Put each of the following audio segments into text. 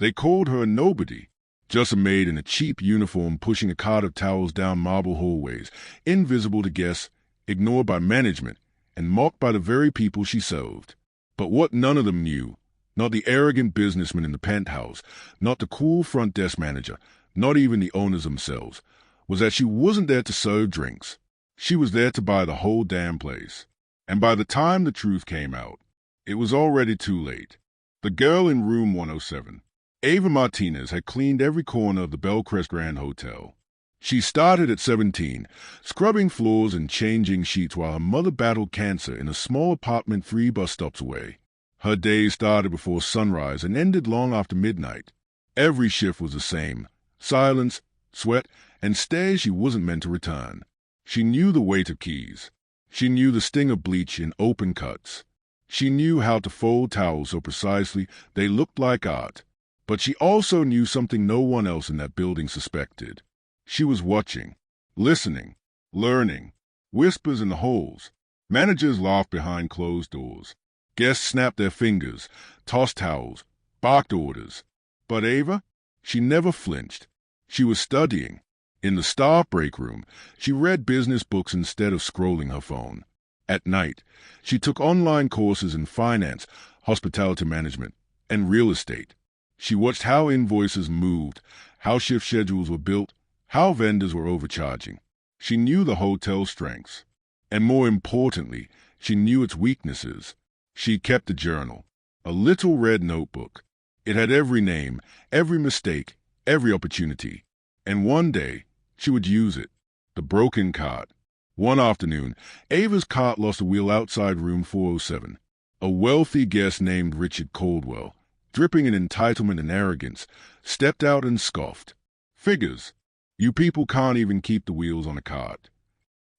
They called her a nobody, just a maid in a cheap uniform pushing a cart of towels down marble hallways, invisible to guests, ignored by management, and mocked by the very people she served. But what none of them knew, not the arrogant businessman in the penthouse, not the cool front desk manager, not even the owners themselves, was that she wasn't there to serve drinks. She was there to buy the whole damn place. And by the time the truth came out, it was already too late. The girl in room 107, Ava Martinez, had cleaned every corner of the Bellcrest Grand Hotel. She started at 17, scrubbing floors and changing sheets while her mother battled cancer in a small apartment 3 bus stops away. Her days started before sunrise and ended long after midnight. Every shift was the same: silence, sweat, and stares she wasn't meant to return. She knew the weight of keys. She knew the sting of bleach in open cuts. She knew how to fold towels so precisely they looked like art. But she also knew something no one else in that building suspected. She was watching, listening, learning. Whispers in the halls. Managers laughed behind closed doors. Guests snapped their fingers, tossed towels, barked orders. But Ava? She never flinched. She was studying. In the staff break room, she read business books instead of scrolling her phone. At night, she took online courses in finance, hospitality management, and real estate. She watched how invoices moved, how shift schedules were built, how vendors were overcharging. She knew the hotel's strengths. And more importantly, she knew its weaknesses. She kept a journal, a little red notebook. It had every name, every mistake, every opportunity. And one day, she would use it. The broken cart. One afternoon, Ava's cart lost a wheel outside room 407. A wealthy guest named Richard Caldwell, dripping in entitlement and arrogance, stepped out and scoffed. Figures. You people can't even keep the wheels on a cart.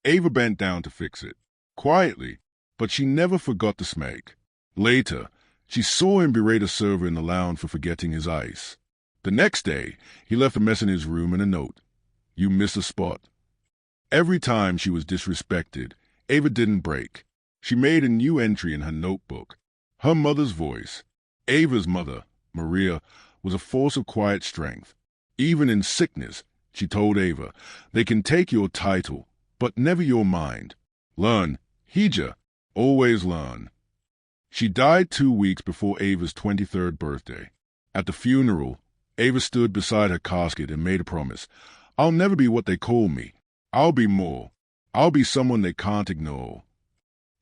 Ava bent down to fix it. Quietly, but she never forgot the smack. Later, she saw him berate a server in the lounge for forgetting his ice. The next day, he left a mess in his room and a note. You missed a spot. Every time she was disrespected, Ava didn't break. She made a new entry in her notebook. Her mother's voice. Ava's mother, Maria, was a force of quiet strength. Even in sickness, she told Ava, they can take your title, but never your mind. Learn, Hija, always learn. She died 2 weeks before Ava's 23rd birthday. At the funeral, Ava stood beside her casket and made a promise. I'll never be what they call me. I'll be more. I'll be someone they can't ignore.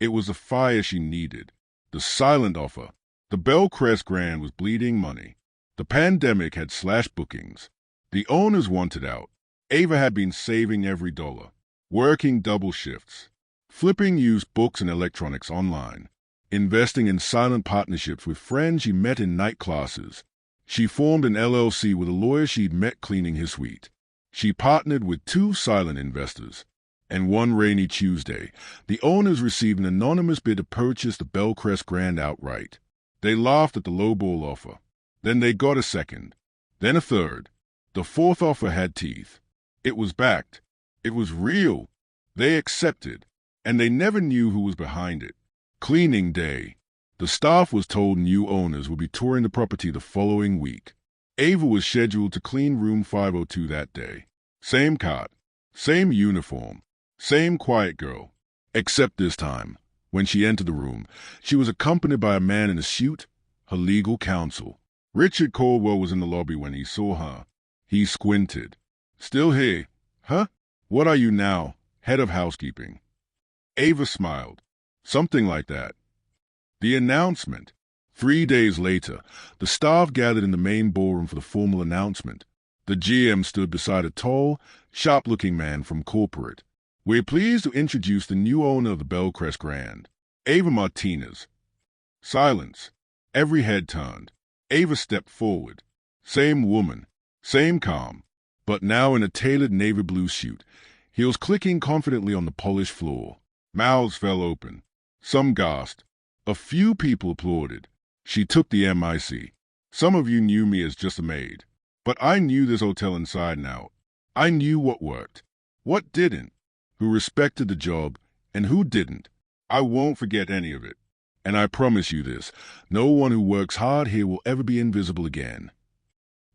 It was the fire she needed, the silent offer. The Bellcrest Grand was bleeding money. The pandemic had slashed bookings. The owners wanted out. Ava had been saving every dollar, working double shifts, flipping used books and electronics online, investing in silent partnerships with friends she met in night classes. She formed an LLC with a lawyer she'd met cleaning his suite. She partnered with 2 silent investors. And one rainy Tuesday, the owners received an anonymous bid to purchase the Bellcrest Grand outright. They laughed at the lowball offer. Then they got a second. Then a third. The 4th offer had teeth. It was backed. It was real. They accepted. And they never knew who was behind it. Cleaning day. The staff was told new owners would be touring the property the following week. Ava was scheduled to clean room 502 that day. Same cot. Same uniform. Same quiet girl. Except this time, when she entered the room, she was accompanied by a man in a suit, her legal counsel. Richard Caldwell was in the lobby when he saw her. He squinted. Still here? Huh? What are you now? Head of housekeeping. Ava smiled. Something like that. The announcement. 3 days later, the staff gathered in the main ballroom for the formal announcement. The GM stood beside a tall, sharp-looking man from corporate. We're pleased to introduce the new owner of the Bellcrest Grand, Ava Martinez. Silence. Every head turned. Ava stepped forward. Same woman. Same calm. But now in a tailored navy blue suit, heels clicking confidently on the polished floor. Mouths fell open. Some gasped. A few people applauded. She took the MIC. Some of you knew me as just a maid. But I knew this hotel inside and out. I knew what worked, what didn't, who respected the job, and who didn't. I won't forget any of it. And I promise you this, no one who works hard here will ever be invisible again.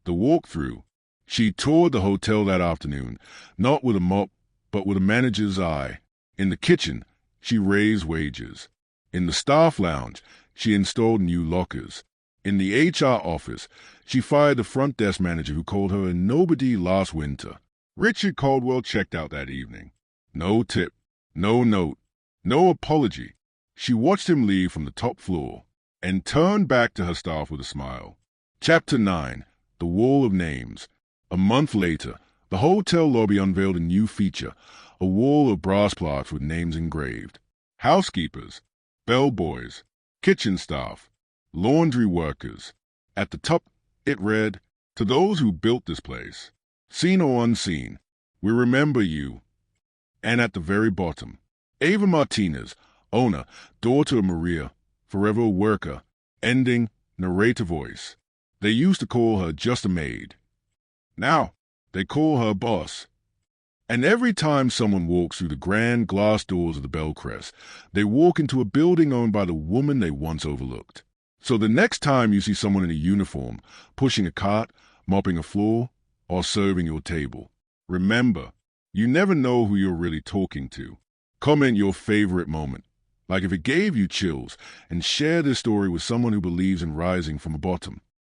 The walkthrough. She toured the hotel that afternoon, not with a mop, but with a manager's eye. In the kitchen, she raised wages. In the staff lounge, she installed new lockers. In the HR office, she fired the front desk manager who called her a nobody last winter. Richard Caldwell checked out that evening. No tip, no note, no apology. She watched him leave from the top floor and turned back to her staff with a smile. Chapter 9. The Wall of Names. A month later, the hotel lobby unveiled a new feature, a wall of brass plaques with names engraved. Housekeepers, bellboys, kitchen staff, laundry workers. At the top, it read, "To those who built this place, seen or unseen, we remember you." And at the very bottom, Ava Martinez, owner, daughter of Maria, forever a worker, ending, narrator voice. They used to call her just a maid. Now, they call her boss. And every time someone walks through the grand glass doors of the Bellcrest, they walk into a building owned by the woman they once overlooked. So the next time you see someone in a uniform, pushing a cart, mopping a floor, or serving your table, remember, you never know who you're really talking to. Comment your favorite moment, like if it gave you chills, and share this story with someone who believes in rising from the bottom.